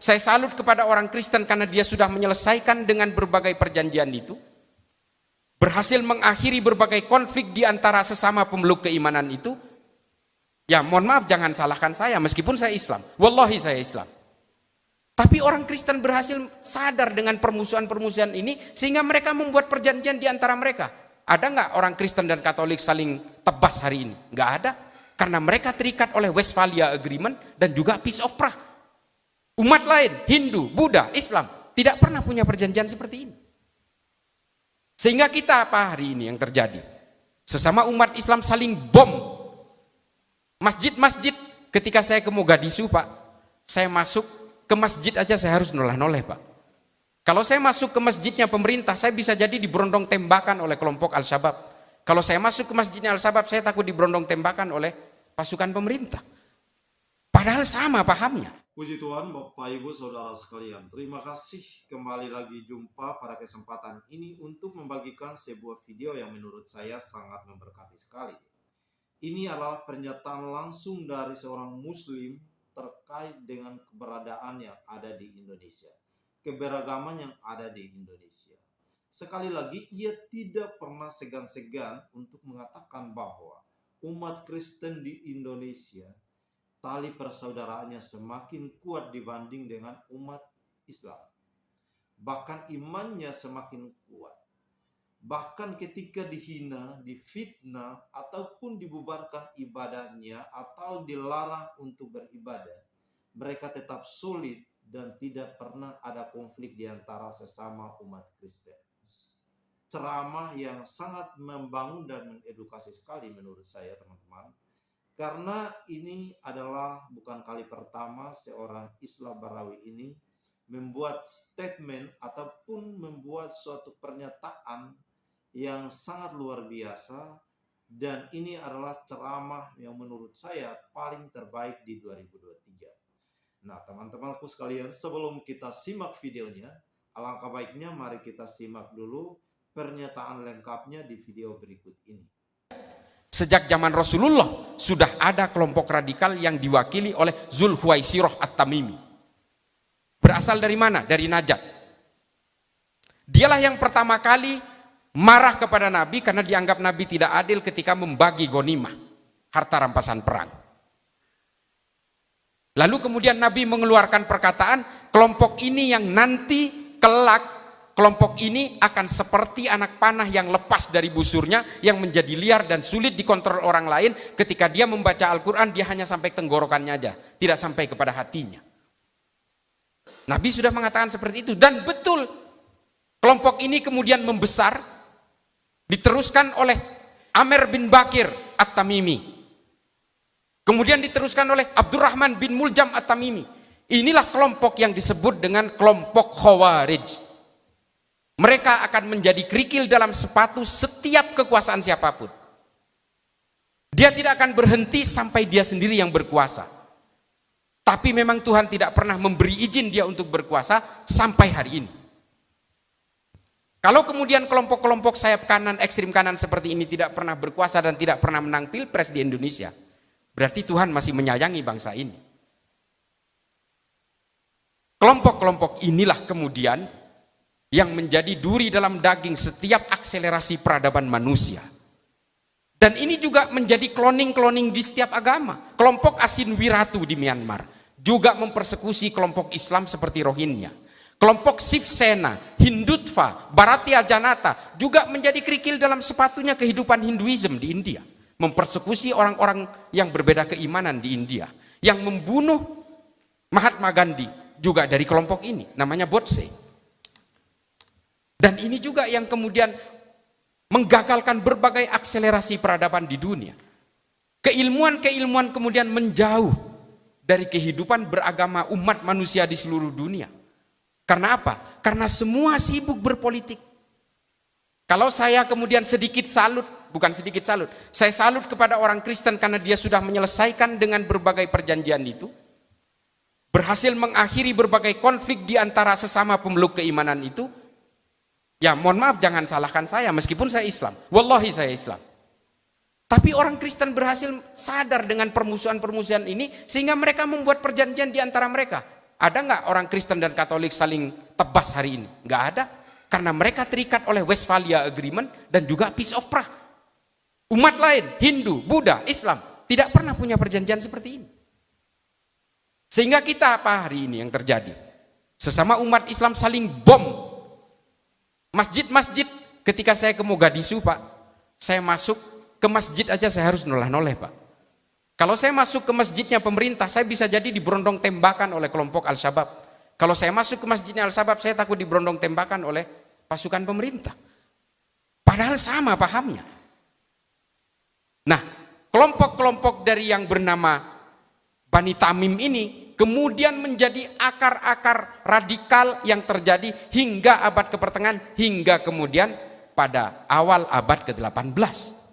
Saya salut kepada orang Kristen karena dia sudah menyelesaikan dengan berbagai perjanjian itu. Berhasil mengakhiri berbagai konflik di antara sesama pemeluk keimanan itu. Ya mohon maaf, jangan salahkan saya meskipun saya Islam. Wallahi saya Islam. Tapi orang Kristen berhasil sadar dengan permusuhan-permusuhan ini sehingga mereka membuat perjanjian di antara mereka. Ada nggak orang Kristen dan Katolik saling tebas hari ini? Nggak ada. Karena mereka terikat oleh Westphalia Agreement dan juga Peace of Prague. Umat lain, Hindu, Buddha, Islam, tidak pernah punya perjanjian seperti ini. Sehingga kita apa hari ini yang terjadi? Sesama umat Islam saling bom. Masjid-masjid, ketika saya ke Mogadishu Pak, saya masuk ke masjid aja saya harus noleh-noleh Pak. Kalau saya masuk ke masjidnya pemerintah, saya bisa jadi diberondong tembakan oleh kelompok Al-Shabaab. Kalau saya masuk ke masjidnya Al-Shabaab, saya takut diberondong tembakan oleh pasukan pemerintah. Padahal sama pahamnya. Puji Tuhan, Bapak Ibu Saudara sekalian, terima kasih kembali lagi jumpa pada kesempatan ini untuk membagikan sebuah video yang menurut saya sangat memberkati sekali. Ini adalah pernyataan langsung dari seorang muslim terkait dengan keberadaan yang ada di Indonesia, keberagaman yang ada di Indonesia. Sekali lagi, ia tidak pernah segan-segan untuk mengatakan bahwa umat Kristen di Indonesia tali persaudaraannya semakin kuat dibanding dengan umat Islam. Bahkan imannya semakin kuat. Bahkan ketika dihina, difitnah, ataupun dibubarkan ibadahnya atau dilarang untuk beribadah, mereka tetap solid dan tidak pernah ada konflik di antara sesama umat Kristen. Ceramah yang sangat membangun dan mengedukasi sekali menurut saya, teman-teman. Karena ini adalah bukan kali pertama seorang Islam Barawi ini membuat statement ataupun membuat suatu pernyataan yang sangat luar biasa, dan ini adalah ceramah yang menurut saya paling terbaik di 2023. Nah, teman-temanku sekalian, sebelum kita simak videonya, alangkah baiknya mari kita simak dulu pernyataan lengkapnya di video berikut ini. Sejak zaman Rasulullah sudah ada kelompok radikal yang diwakili oleh Zulhuwaisirah At-Tamimi. Berasal dari mana? Dari Najd. Dialah yang pertama kali marah kepada Nabi karena dianggap Nabi tidak adil ketika membagi ghanimah, harta rampasan perang. Lalu kemudian Nabi mengeluarkan perkataan, kelompok ini yang nanti kelak kelompok ini akan seperti anak panah yang lepas dari busurnya, yang menjadi liar dan sulit dikontrol orang lain. Ketika dia membaca Al-Quran, dia hanya sampai tenggorokannya aja, tidak sampai kepada hatinya. Nabi sudah mengatakan seperti itu, dan betul kelompok ini kemudian membesar, diteruskan oleh Amr bin Bakir At-Tamimi, kemudian diteruskan oleh Abdurrahman bin Muljam At-Tamimi. Inilah kelompok yang disebut dengan kelompok Khawarij. Mereka akan menjadi kerikil dalam sepatu setiap kekuasaan siapapun. Dia tidak akan berhenti sampai dia sendiri yang berkuasa. Tapi memang Tuhan tidak pernah memberi izin dia untuk berkuasa sampai hari ini. Kalau kemudian kelompok-kelompok sayap kanan, ekstrim kanan seperti ini tidak pernah berkuasa dan tidak pernah menang pilpres di Indonesia, berarti Tuhan masih menyayangi bangsa ini. Kelompok-kelompok inilah kemudian yang menjadi duri dalam daging setiap akselerasi peradaban manusia. Dan ini juga menjadi kloning-kloning di setiap agama. Kelompok Asin Wiratu di Myanmar juga mempersekusi kelompok Islam seperti Rohingya. Kelompok Shiv Sena, Hindutva, Bharatiya Janata juga menjadi kerikil dalam sepatunya kehidupan Hinduism di India. Mempersekusi orang-orang yang berbeda keimanan di India. Yang membunuh Mahatma Gandhi juga dari kelompok ini, namanya Godse. Dan ini juga yang kemudian menggagalkan berbagai akselerasi peradaban di dunia. Keilmuan-keilmuan kemudian menjauh dari kehidupan beragama umat manusia di seluruh dunia. Karena apa? Karena semua sibuk berpolitik. Kalau saya kemudian sedikit salut, bukan sedikit salut, saya salut kepada orang Kristen karena dia sudah menyelesaikan dengan berbagai perjanjian itu. Berhasil mengakhiri berbagai konflik di antara sesama pemeluk keimanan itu. Ya mohon maaf, jangan salahkan saya meskipun saya Islam. Wallahi saya Islam. Tapi orang Kristen berhasil sadar dengan permusuhan-permusuhan ini sehingga mereka membuat perjanjian di antara mereka. Ada nggak orang Kristen dan Katolik saling tebas hari ini? Nggak ada. Karena mereka terikat oleh Westphalia Agreement dan juga Peace of Prague. Umat lain, Hindu, Buddha, Islam, tidak pernah punya perjanjian seperti ini. Sehingga kita apa hari ini yang terjadi? Sesama umat Islam saling bom. Masjid-masjid, ketika saya ke Mogadishu Pak, saya masuk ke masjid aja saya harus noleh-noleh Pak. Kalau saya masuk ke masjidnya pemerintah, saya bisa jadi diberondong tembakan oleh kelompok Al-Shabaab. Kalau saya masuk ke masjidnya Al-Shabaab, saya takut diberondong tembakan oleh pasukan pemerintah. Padahal sama pahamnya. Nah, kelompok-kelompok dari yang bernama Bani Tamim ini kemudian menjadi akar-akar radikal yang terjadi hingga abad ke-pertengahan, hingga kemudian pada awal abad ke-18.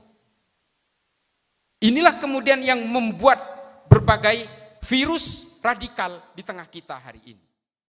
Inilah kemudian yang membuat berbagai virus radikal di tengah kita hari ini.